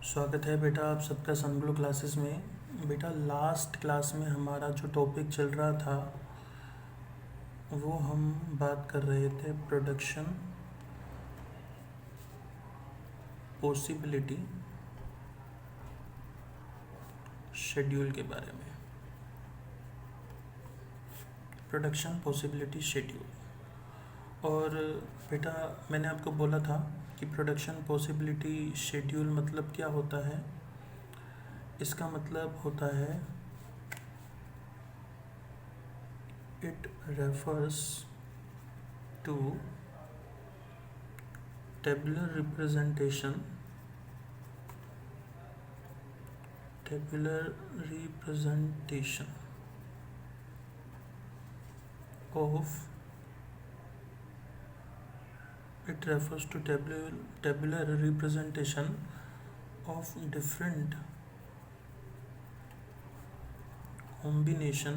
स्वागत है बेटा आप सबका सनग्लो क्लासेस में। बेटा लास्ट क्लास में हमारा जो टॉपिक चल रहा था वो हम बात कर रहे थे प्रोडक्शन पॉसिबिलिटी शेड्यूल के बारे में। Production possibility schedule. और बेटा मैंने आपको बोला था कि प्रोडक्शन पॉसिबिलिटी शेड्यूल मतलब क्या होता है। इसका मतलब होता है it refers to tabular representation of it refers to tabular representation of different combination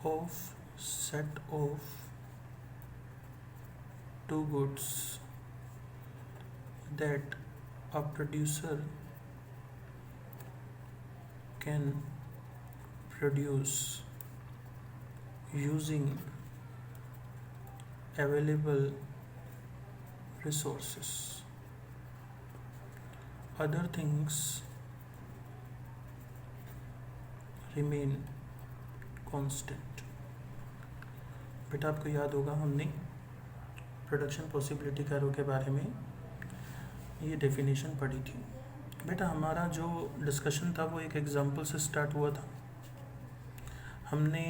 of set of two goods that a producer can produce using available resources. Other things remain constant. बेटा आपको याद होगा हमने production possibility curve के बारे में ये definition पढ़ी थी। बेटा हमारा जो डिस्कशन था वो एक एग्जांपल से स्टार्ट हुआ था। हमने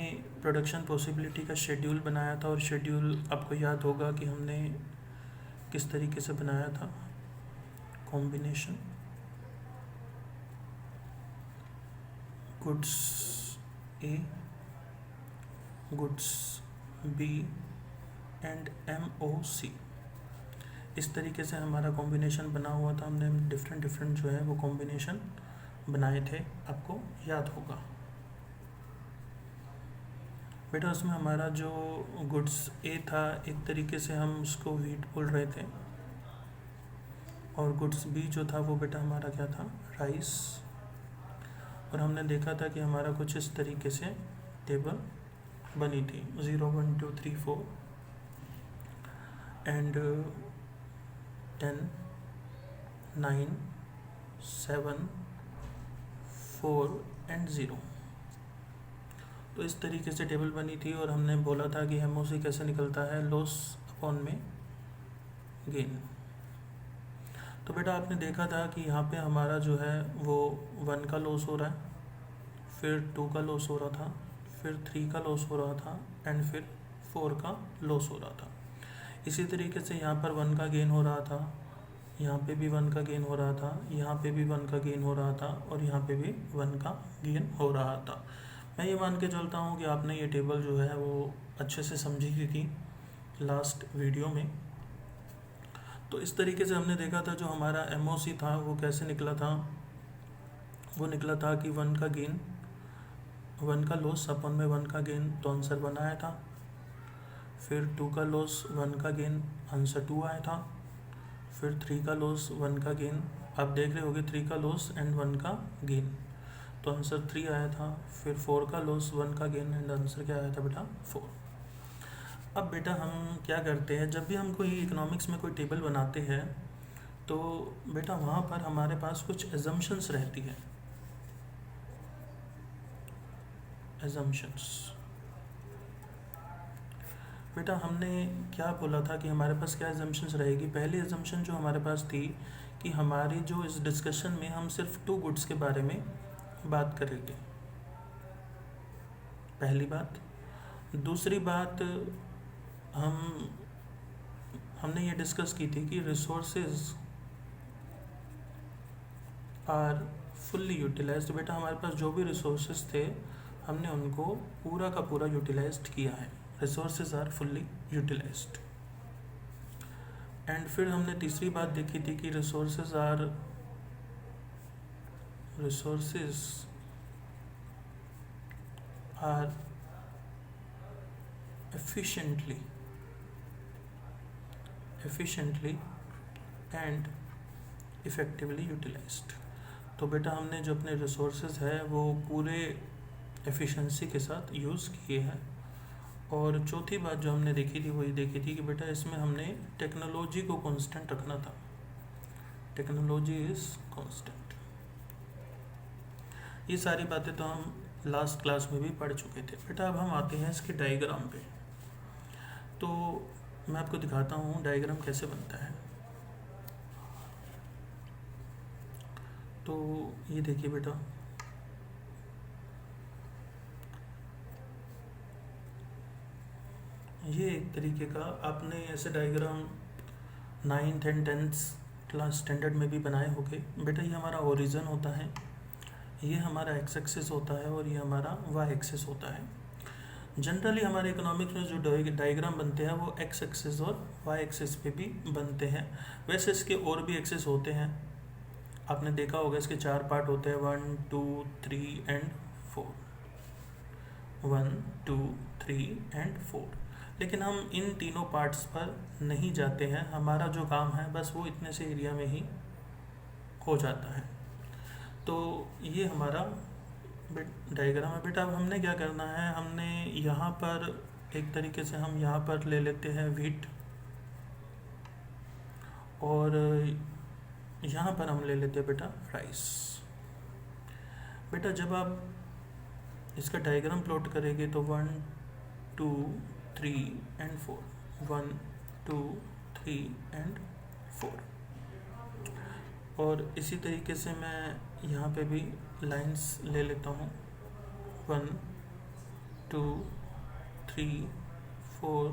प्रोडक्शन पॉसिबिलिटी का शेड्यूल बनाया था और शेड्यूल आपको याद होगा कि हमने किस तरीके से बनाया था। Combination goods A, goods B and MOC, इस तरीके से हमारा कॉम्बिनेशन बना हुआ था। हमने डिफरेंट जो है वो कॉम्बिनेशन बनाए थे, आपको याद होगा। बेटा उसमें हमारा जो गुड्स ए था एक तरीके से हम उसको वीट बोल रहे थे, और गुड्स बी जो था वो बेटा हमारा क्या था, राइस। और हमने देखा था कि हमारा कुछ इस तरीके से टेबल बनी थी 0 1 2 3 4 एंड 10 9 7 4 एंड 0। तो इस तरीके से टेबल बनी थी और हमने बोला था कि MOC कैसे निकलता है, लॉस अपॉन में गेन। तो बेटा आपने देखा था कि यहाँ पे हमारा जो है वो 1 का लॉस हो रहा है, फिर 2 का लॉस हो रहा था, फिर 3 का लॉस हो रहा था एंड फिर 4 का लॉस हो रहा था। इसी तरीके से यहाँ पर 1 का गेन हो रहा था, यहाँ पे भी 1 का गेन हो रहा था, यहाँ पे भी 1 का गेन हो रहा था और यहाँ पे भी 1 का गेन हो रहा था। मैं ये मान के चलता हूँ कि आपने ये टेबल जो है वो अच्छे से समझी हुई थी लास्ट वीडियो में। तो इस तरीके से हमने देखा था जो हमारा MOC था वो कैसे निकला था। वो निकला था कि 1 का गेन, 1 का लॉस अपन में 1 का गेन, तो आंसर 1 आया था। फिर 2 का लॉस 1 का गेन, आंसर 2 आया था। फिर 3 का लॉस 1 का गेन, आप देख रहे होगे 3 का लॉस एंड 1 का गेन, तो आंसर 3 आया था। फिर 4 का लॉस 1 का गेन एंड आंसर क्या आया था बेटा, 4। अब बेटा हम क्या करते हैं, जब भी हम कोई इकोनॉमिक्स में कोई टेबल बनाते हैं तो बेटा वहाँ पर हमारे पास कुछ एजम्पशंस रहती है। एजम्पशंस बेटा हमने क्या बोला था कि हमारे पास क्या एजम्पशंस रहेगी। पहली एजम्पशन जो हमारे पास थी कि हमारी जो इस डिस्कशन में हम सिर्फ 2 गुड्स के बारे में बात करेंगे, पहली बात। दूसरी बात हमने ये डिस्कस की थी कि रिसोर्सेज आर फुल्ली यूटिलाइज्ड। बेटा हमारे पास जो भी रिसोर्सेज थे हमने उनको पूरा का पूरा यूटिलाइज्ड किया है। Resources are fully utilized. And फिर हमने तीसरी बात देखी थी कि resources are efficiently and effectively utilized। तो बेटा हमने जो अपने रिसोर्सेज है वो पूरे एफिशिएंसी के साथ यूज़ किए हैं। और चौथी बात जो हमने देखी थी वही देखी थी कि बेटा इसमें हमने टेक्नोलॉजी को कांस्टेंट रखना था। Technology is constant. ये सारी बातें तो हम लास्ट क्लास में भी पढ़ चुके थे। बेटा अब हम आते हैं इसके डायग्राम पे। तो मैं आपको दिखाता हूँ डायग्राम कैसे बनता है। तो ये देखिए बेटा, ये एक तरीके का आपने ऐसे diagram 9th and 10th class standard में भी बनाए होंगे। बेटा ये हमारा ओरिजिन होता है, ये हमारा एक्स एक्सिस होता है और ये हमारा वाई एक्सिस होता है। जनरली हमारे इकोनॉमिक्स में जो डायग्राम बनते हैं वो एक्स एक्सिस और वाई एक्सिस पे भी बनते हैं। वैसे इसके और भी एक्सिस होते हैं, आपने देखा होगा इसके 4 पार्ट होते हैं, 1 2 3 एंड 4, 1 2 3 एंड 4। लेकिन हम इन तीनों पार्ट्स पर नहीं जाते हैं, हमारा जो काम है बस वो इतने से एरिया में ही हो जाता है। तो ये हमारा डायग्राम है। बेटा अब हमने क्या करना है, हमने यहाँ पर एक तरीके से हम यहाँ पर ले लेते हैं व्हीट और यहाँ पर हम ले लेते हैं बेटा राइस। बेटा जब आप इसका डायग्राम प्लॉट करेंगे तो 1 2 3 एंड 4, 1 2 3 एंड 4। और इसी तरीके से मैं यहाँ पे भी लाइंस ले लेता हूँ, 1 2 3 4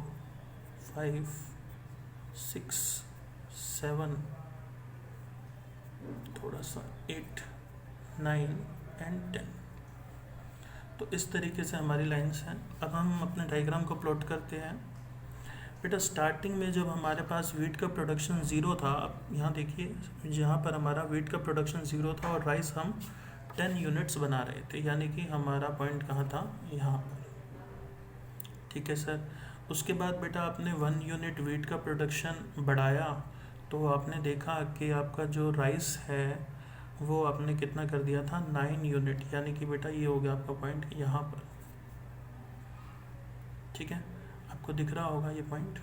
5 6 7, थोड़ा सा 8 9 एंड 10। तो इस तरीके से हमारी लाइंस हैं। अब हम अपने डायग्राम को प्लॉट करते हैं। बेटा स्टार्टिंग में जब हमारे पास वीट का प्रोडक्शन ज़ीरो था, अब यहाँ देखिए जहाँ पर हमारा वीट का प्रोडक्शन ज़ीरो था और राइस हम 10 यूनिट्स बना रहे थे, यानी कि हमारा पॉइंट कहाँ था, यहाँ पर। ठीक है सर। उसके बाद बेटा आपने 1 यूनिट वीट का प्रोडक्शन बढ़ाया तो आपने देखा कि आपका जो राइस है वो आपने कितना कर दिया था, 9 यूनिट, यानी कि बेटा ये हो गया आपका पॉइंट यहाँ पर। ठीक है, आपको दिख रहा होगा ये पॉइंट।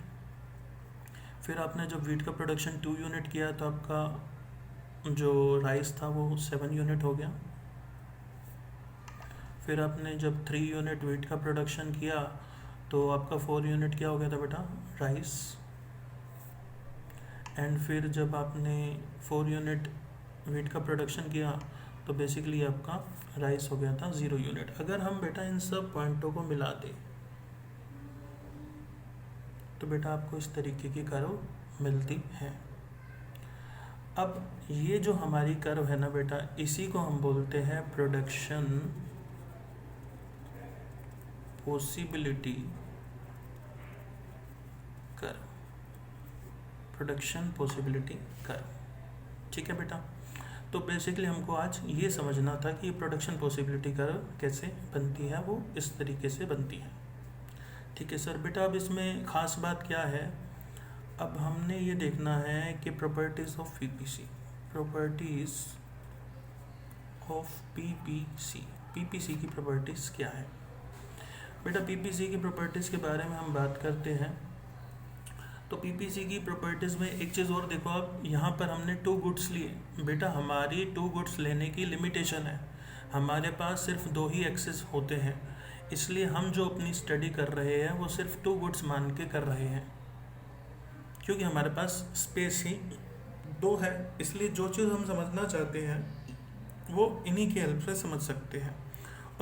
फिर आपने जब वीट का प्रोडक्शन 2 यूनिट किया तो आपका जो राइस था वो 7 यूनिट हो गया। फिर आपने जब 3 यूनिट वीट का प्रोडक्शन किया तो आपका 4 यूनिट क्या हो गया था बेटा, राइस। एंड फिर जब आपने 4 यूनिट वीट का प्रोडक्शन किया तो बेसिकली आपका राइस हो गया था 0 यूनिट। अगर हम बेटा इन सब पॉइंटों को मिला दें तो बेटा आपको इस तरीके की कर्व मिलती है। अब ये जो हमारी कर्व है ना बेटा, इसी को हम बोलते हैं production possibility curve. Production possibility curve. ठीक है बेटा। तो बेसिकली हमको आज ये समझना था कि प्रोडक्शन पॉसिबिलिटी कर्व कैसे बनती है, वो इस तरीके से बनती है। ठीक है सर। बेटा अब इसमें ख़ास बात क्या है, अब हमने ये देखना है कि properties of PPC, properties of PPC, PPC की प्रॉपर्टीज़ क्या है। बेटा पीपीसी की प्रॉपर्टीज़ के बारे में हम बात करते हैं तो पीपीसी की प्रॉपर्टीज़ में एक चीज़ और देखो, आप यहाँ पर हमने 2 गुड्स लिए। बेटा हमारी 2 गुड्स लेने की लिमिटेशन है, हमारे पास सिर्फ 2 ही एक्सेस होते हैं, इसलिए हम जो अपनी स्टडी कर रहे हैं वो सिर्फ 2 गुड्स मान के कर रहे हैं, क्योंकि हमारे पास स्पेस ही 2 है। इसलिए जो चीज़ हम समझना चाहते हैं वो इन्हीं की हेल्प से समझ सकते हैं।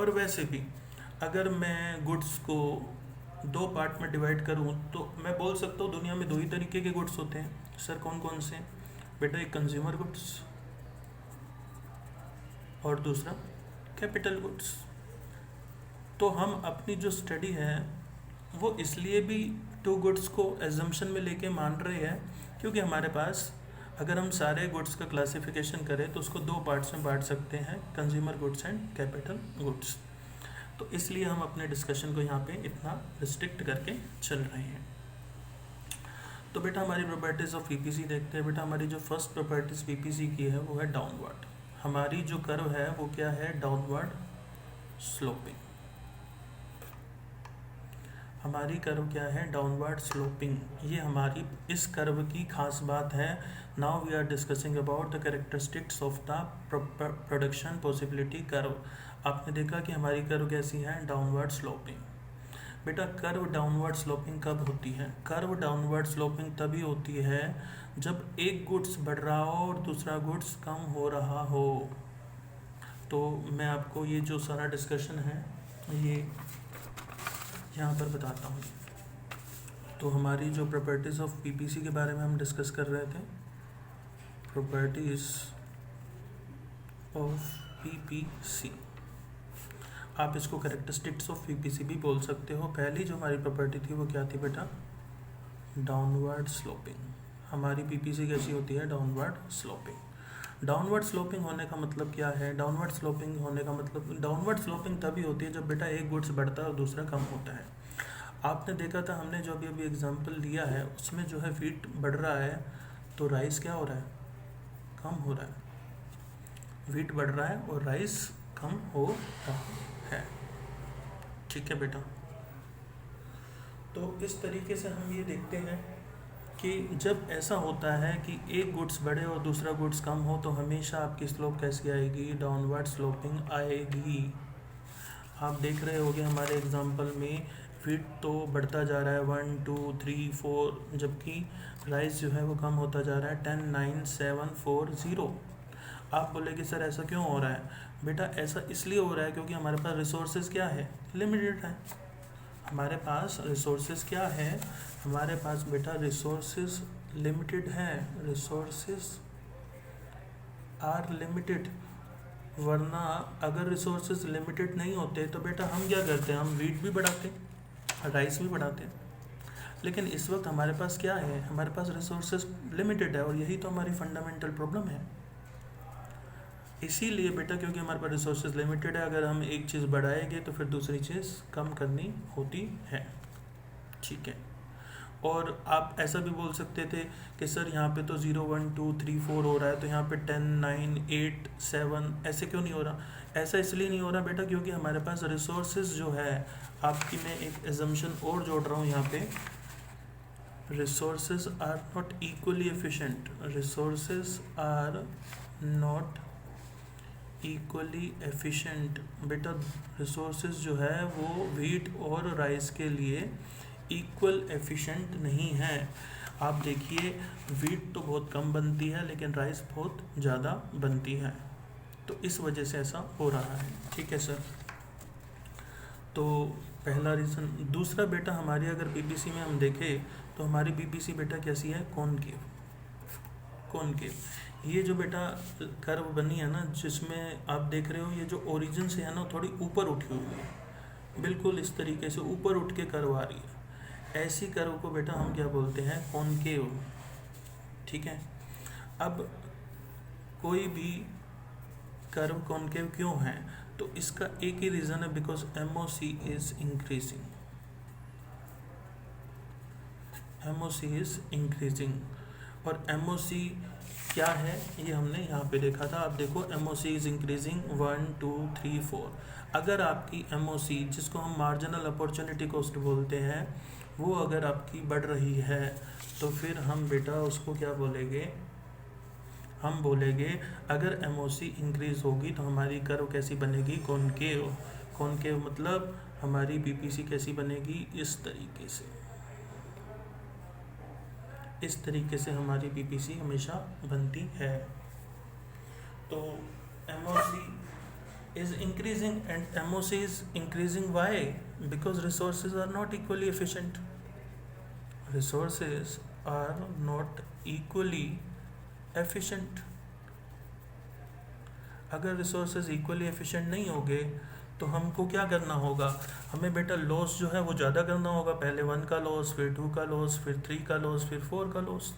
और वैसे भी अगर मैं गुड्स को 2 पार्ट में डिवाइड करूं तो मैं बोल सकता हूँ दुनिया में 2 ही तरीके के गुड्स होते हैं। सर कौन कौन से? बेटा एक कंज्यूमर गुड्स और दूसरा कैपिटल गुड्स। तो हम अपनी जो स्टडी है वो इसलिए भी 2 गुड्स को एजम्पशन में लेके मान रहे हैं क्योंकि हमारे पास अगर हम सारे गुड्स का क्लासिफिकेशन करें तो उसको 2 पार्ट्स में बांट सकते हैं, consumer goods and capital goods. तो इसलिए हम अपने डिस्कशन को यहाँ पे इतना रिस्ट्रिक्ट करके चल रहे हैं। तो बेटा हमारी प्रॉपर्टीज ऑफ पीपीसी देखते हैं। बेटा हमारी जो फर्स्ट प्रॉपर्टीज पीपीसी की है वो है डाउनवर्ड। हमारी जो कर्व है वो क्या है, डाउनवर्ड स्लोपिंग। हमारी कर्व क्या है, डाउनवर्ड स्लोपिंग। ये हमारी इस कर्व की खास बात है। Now we are discussing about the characteristics of the production possibility curve. आपने देखा कि हमारी कर्व कैसी है, डाउनवर्ड स्लोपिंग। बेटा कर्व डाउनवर्ड स्लोपिंग कब होती है, कर्व डाउनवर्ड स्लोपिंग तभी होती है जब एक गुड्स बढ़ रहा हो और दूसरा गुड्स कम हो रहा हो। तो मैं आपको ये जो सारा डिस्कशन है ये यहाँ पर बताता हूँ। तो हमारी जो प्रॉपर्टीज़ ऑफ पीपीसी के बारे में हम डिस्कस कर रहे थे, प्रॉपर्टीज़ ऑफ पीपीसी, आप इसको कैरेक्टरिस्टिक्स ऑफ पीपीसी भी बोल सकते हो। पहली जो हमारी प्रॉपर्टी थी वो क्या थी बेटा, डाउनवर्ड स्लोपिंग। हमारी पीपीसी कैसी होती है, डाउनवर्ड स्लोपिंग। डाउनवर्ड स्लोपिंग होने का मतलब क्या है, डाउनवर्ड स्लोपिंग होने का मतलब, डाउनवर्ड स्लोपिंग तभी होती है जब बेटा एक गुड्स बढ़ता है और दूसरा कम होता है। आपने देखा था हमने जो अभी एग्जांपल लिया है उसमें जो है वीट बढ़ रहा है तो राइस क्या हो रहा है, कम हो रहा है। वीट बढ़ रहा है और राइस कम हो रहा है। ठीक है बेटा। तो इस तरीके से हम ये देखते हैं कि जब ऐसा होता है कि एक गुड्स बढ़े और दूसरा गुड्स कम हो तो हमेशा आपकी स्लोप कैसी आएगी, डाउनवर्ड स्लोपिंग आएगी। आप देख रहे होगे हमारे एग्जांपल में वीट तो बढ़ता जा रहा है 1 2 3 4, जबकि राइस जो है वो कम होता जा रहा है 10 9 7 4 0। आप बोलेंगे सर ऐसा क्यों हो रहा है, बेटा ऐसा इसलिए हो रहा है क्योंकि हमारे पास रिसोर्सेज क्या है, लिमिटेड है। हमारे पास रिसोर्सेज क्या है, हमारे पास बेटा रिसोर्सेज लिमिटेड है, रिसोर्सेज आर लिमिटेड। वरना अगर रिसोर्सेज लिमिटेड नहीं होते तो बेटा हम क्या करते हैं, हम वीट भी बढ़ाते, राइस भी बढ़ाते। लेकिन इस वक्त हमारे पास क्या है, हमारे पास रिसोर्सेज लिमिटेड है और यही तो हमारी फंडामेंटल प्रॉब्लम है। इसीलिए बेटा क्योंकि हमारे पास रिसोर्सेज लिमिटेड है, अगर हम एक चीज़ बढ़ाएंगे तो फिर दूसरी चीज़ कम करनी होती है। ठीक है। और आप ऐसा भी बोल सकते थे कि सर यहाँ पे तो 0 1 2 3 4 हो रहा है तो यहाँ पे 10 9 8 7 ऐसे क्यों नहीं हो रहा। ऐसा इसलिए नहीं हो रहा बेटा क्योंकि हमारे पास रिसोर्सेज जो है, आपकी मैं एक एजम्पशन और जोड़ रहा हूँ यहाँ पे, resources are not equally efficient, resources are not equally efficient. बेटा रिसोर्सेज जो है वो वीट और राइस के लिए इक्वल एफिशिएंट नहीं है। आप देखिए वीट तो बहुत कम बनती है लेकिन राइस बहुत ज़्यादा बनती है, तो इस वजह से ऐसा हो रहा है। ठीक है सर। तो पहला रीज़न। दूसरा बेटा हमारी अगर पीपीसी में हम देखें तो हमारी पीपीसी बेटा कैसी है, कॉनकेव। कॉनकेव ये जो बेटा कर्व बनी है ना, जिसमें आप देख रहे हो ये जो ओरिजिन से है ना थोड़ी ऊपर उठी हुई है, बिल्कुल इस तरीके से ऊपर उठ के कर्व आ रही है। ऐसी कर्व को बेटा हम क्या बोलते हैं, कॉनकेव। ठीक है। अब कोई भी कर्व कॉनकेव क्यों है, तो इसका एक ही रीज़न है, because MOC is increasing. MOC is increasing. और एमओसी क्या है ये हमने यहाँ पे देखा था। आप देखो एमओसी इज इंक्रीजिंग 1 2 3 4। अगर आपकी एमओसी, जिसको हम मार्जिनल अपॉर्चुनिटी कॉस्ट बोलते हैं, वो अगर आपकी बढ़ रही है तो फिर हम बेटा उसको क्या बोलेंगे, हम बोलेंगे अगर एमओसी इंक्रीज होगी तो हमारी कर्व कैसी बनेगी, कॉनकेव। कॉनकेव मतलब हमारी पीपीसी कैसी बनेगी, इस तरीके से। इस तरीके से हमारी पीपीसी हमेशा बनती है। तो MOC is increasing and MOC is increasing why, because resources are not equally efficient. Resources are not equally efficient. अगर रिसोर्सेज इक्वली एफिशिएंट नहीं होंगे तो हमको क्या करना होगा, हमें बेटा लॉस जो है वो ज़्यादा करना होगा। पहले 1 का लॉस, फिर 2 का लॉस, फिर 3 का लॉस, फिर 4 का लॉस,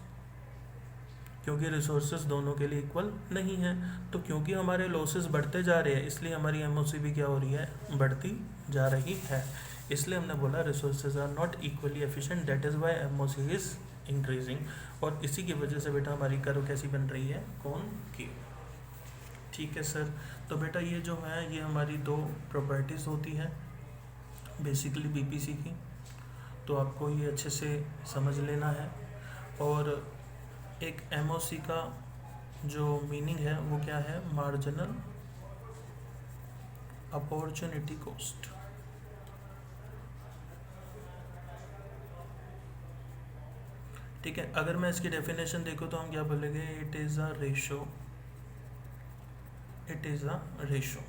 क्योंकि रिसोर्सेज दोनों के लिए इक्वल नहीं है। तो क्योंकि हमारे लॉसेस बढ़ते जा रहे हैं इसलिए हमारी एमओसी भी क्या हो रही है, बढ़ती जा रही है। इसलिए हमने बोला resources are not equally efficient, that is why MOC is increasing, और इसी की वजह से बेटा हमारी कर्व कैसी बन रही है, कॉनकेव। ठीक है सर। तो बेटा ये जो है ये हमारी दो प्रॉपर्टीज़ होती है बेसिकली बीपीसी की, तो आपको ये अच्छे से समझ लेना है। और एक एमओसी का जो मीनिंग है वो क्या है, मार्जिनल अपॉर्चुनिटी कॉस्ट। ठीक है, अगर मैं इसकी डेफिनेशन देखूँ तो हम क्या बोलेंगे, it is a ratio, it is a ratio,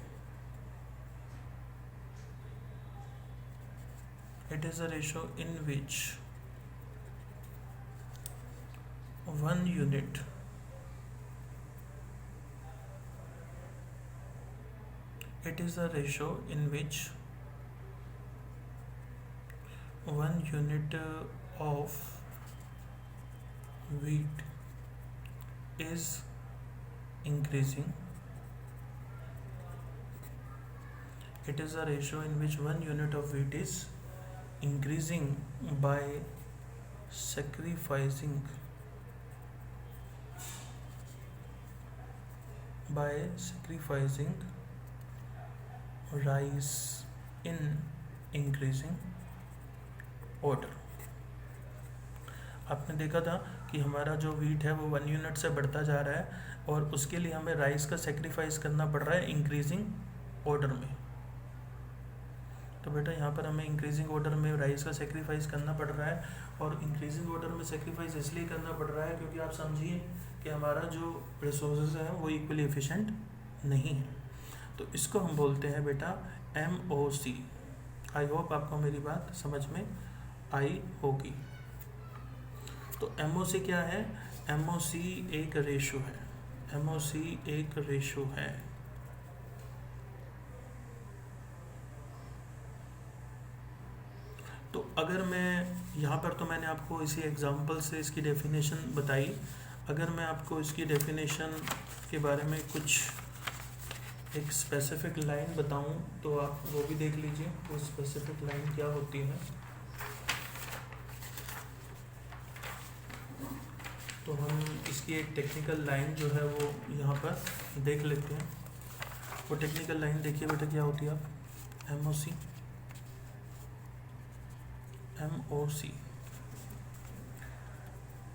it is a ratio in which one unit it is a ratio in which one unit of wheat is increasing, it is a ratio in which one unit of wheat is increasing by sacrificing rice in increasing order। आपने देखा था कि हमारा जो wheat है वो 1 unit से बढ़ता जा रहा है और उसके लिए हमें राइस का सेक्रीफाइस करना पड़ रहा है इंक्रीजिंग ऑर्डर में। तो बेटा यहाँ पर हमें इंक्रीजिंग ऑर्डर में राइस का सेक्रीफाइस करना पड़ रहा है, और इंक्रीजिंग ऑर्डर में सेक्रीफाइस इसलिए करना पड़ रहा है क्योंकि आप समझिए कि हमारा जो रिसोर्सेज है वो इक्वली एफिशिएंट नहीं है। तो इसको हम बोलते हैं बेटा MOC। आई होप आपको मेरी बात समझ में आई होगी। तो MOC क्या है, MOC एक रेशो है, MOC एक रेशो है। तो अगर मैं यहाँ पर, तो मैंने आपको इसी एग्जांपल से इसकी डेफिनेशन बताई, अगर मैं आपको इसकी डेफिनेशन के बारे में कुछ एक स्पेसिफिक लाइन बताऊं तो आप वो भी देख लीजिए वो स्पेसिफिक लाइन क्या होती है। तो हम इसकी एक टेक्निकल लाइन जो है वो यहाँ पर देख लेते हैं। वो टेक्निकल लाइन देखिए बेटा क्या होती है, आप MOC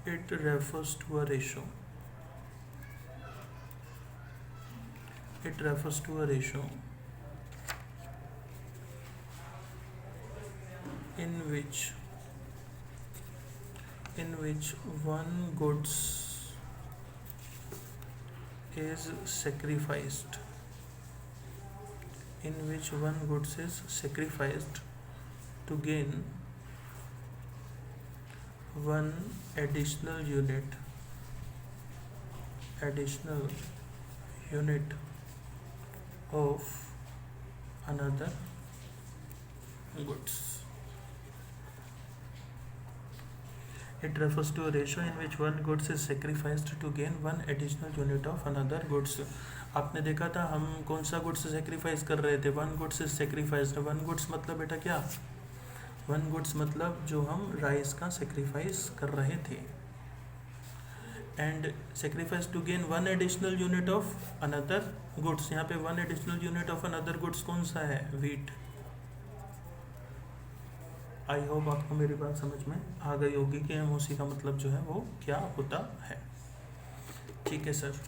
it refers to a ratio, it refers to a ratio in which one goods is sacrificed, in which one goods is sacrificed to gain one additional unit of another goods। It refers to a ratio in which one goods is sacrificed to gain one additional unit of another goods। आपने देखा था हम कौन सा goods sacrifice कर रहे थे, one goods is sacrificed. One goods मतलब बेटा क्या, वन गुड्स मतलब जो हम राइस का सेक्रीफाइस कर रहे थे। And sacrifice to gain one additional unit of another goods, यहाँ पे one additional unit of another goods कौन सा है, वीट। आई होप आपको मेरी बात समझ में आ गई होगी कि MOC का मतलब जो है वो क्या होता है। ठीक है सर।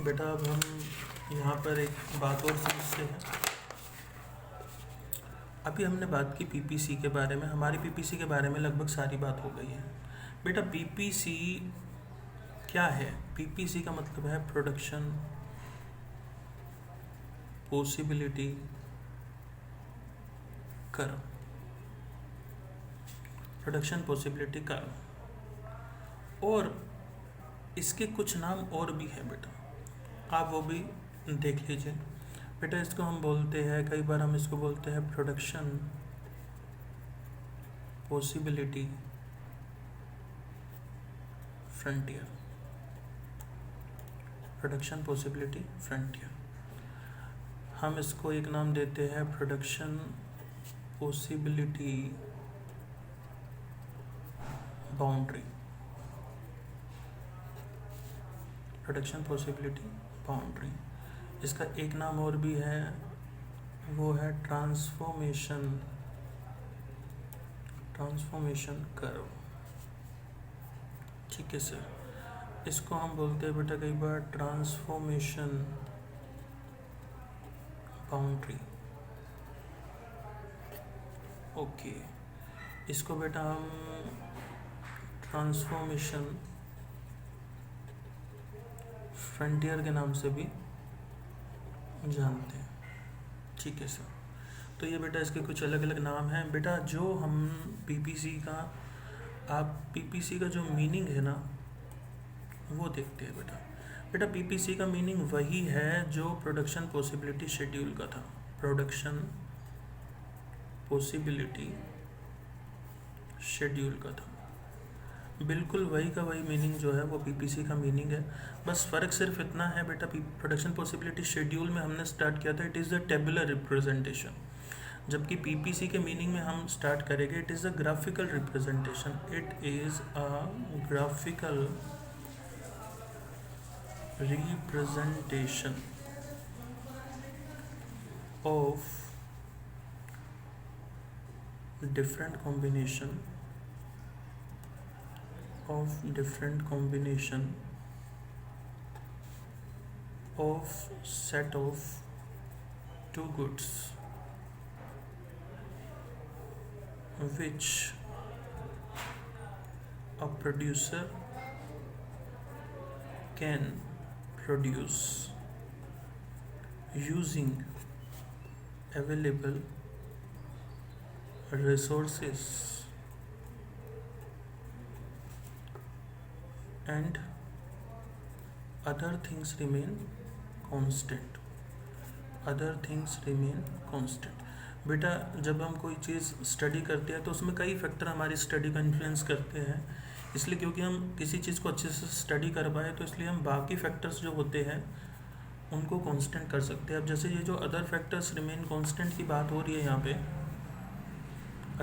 बेटा अब हम यहाँ पर एक बात और समझते हैं। अभी हमने बात की PPC के बारे में, हमारी PPC के बारे में लगभग सारी बात हो गई है। बेटा PPC क्या है, PPC का मतलब है production possibility curve. Production possibility curve. और इसके कुछ नाम और भी है बेटा, आप वो भी देख लीजिए बेटा। इसको हम बोलते हैं, कई बार हम इसको बोलते हैं production possibility frontier. Production possibility frontier. हम इसको एक नाम देते हैं production possibility boundary. Production possibility boundary. इसका एक नाम और भी है, वो है ट्रांसफॉर्मेशन कर्व। ठीक है सर, इसको हम बोलते हैं बेटा कई बार ट्रांसफॉर्मेशन बाउंड्री। ओके, इसको बेटा हम ट्रांसफॉर्मेशन फ्रंटियर के नाम से भी जानते हैं। ठीक है सर, तो ये बेटा इसके कुछ अलग अलग नाम हैं बेटा। जो हम पीपीसी का, आप पीपीसी का जो मीनिंग है ना वो देखते हैं बेटा। बेटा पीपीसी का मीनिंग वही है जो प्रोडक्शन पॉसिबिलिटी शेड्यूल का था। प्रोडक्शन पॉसिबिलिटी शेड्यूल का था, बिल्कुल वही का वही मीनिंग जो है वो पीपीसी का मीनिंग है। बस फ़र्क सिर्फ इतना है बेटा, प्रोडक्शन पॉसिबिलिटी शेड्यूल में हमने स्टार्ट किया था it is a tabular representation, जबकि पीपीसी के मीनिंग में हम स्टार्ट करेंगे it is a graphical representation. It is a graphical representation of different combination of set of two goods which a producer can produce using available resources and other things remain constant। बेटा जब हम कोई चीज़ study करते हैं तो उसमें कई factor हमारी स्टडी को इन्फ्लुएंस करते हैं, इसलिए क्योंकि हम किसी चीज़ को अच्छे से स्टडी कर पाए तो इसलिए हम बाकी फैक्टर्स जो होते हैं उनको कांस्टेंट कर सकते हैं। अब जैसे ये जो अदर फैक्टर्स रिमेन कांस्टेंट की बात हो रही है यहाँ पे,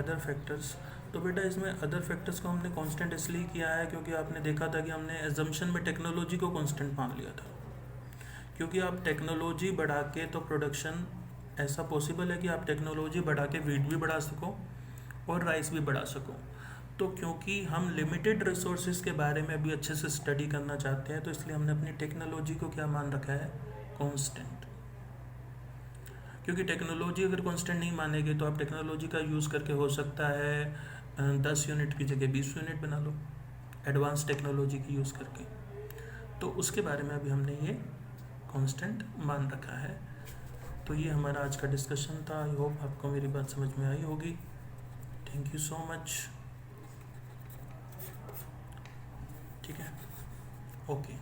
अदर फैक्टर्स, तो बेटा इसमें अदर फैक्टर्स को हमने कांस्टेंट इसलिए किया है क्योंकि आपने देखा था कि हमने एजम्पशन में टेक्नोलॉजी को कांस्टेंट मान लिया था। क्योंकि आप टेक्नोलॉजी बढ़ा के तो प्रोडक्शन, ऐसा पॉसिबल है कि आप टेक्नोलॉजी बढ़ा के वीट भी बढ़ा सको और राइस भी बढ़ा सको। तो क्योंकि हम लिमिटेड रिसोर्सेज के बारे में अभी अच्छे से स्टडी करना चाहते हैं तो इसलिए हमने अपनी टेक्नोलॉजी को क्या मान रखा है, कांस्टेंट। क्योंकि टेक्नोलॉजी अगर कांस्टेंट नहीं मानेंगे तो आप टेक्नोलॉजी का यूज़ करके हो सकता है 10 यूनिट की जगह 20 यूनिट बना लो एडवांस टेक्नोलॉजी की यूज़ करके। तो उसके बारे में अभी हमने ये कांस्टेंट मान रखा है। तो ये हमारा आज का डिस्कशन था। आई होप आपको मेरी बात समझ में आई होगी। Thank you so much. ठीक है, ओके।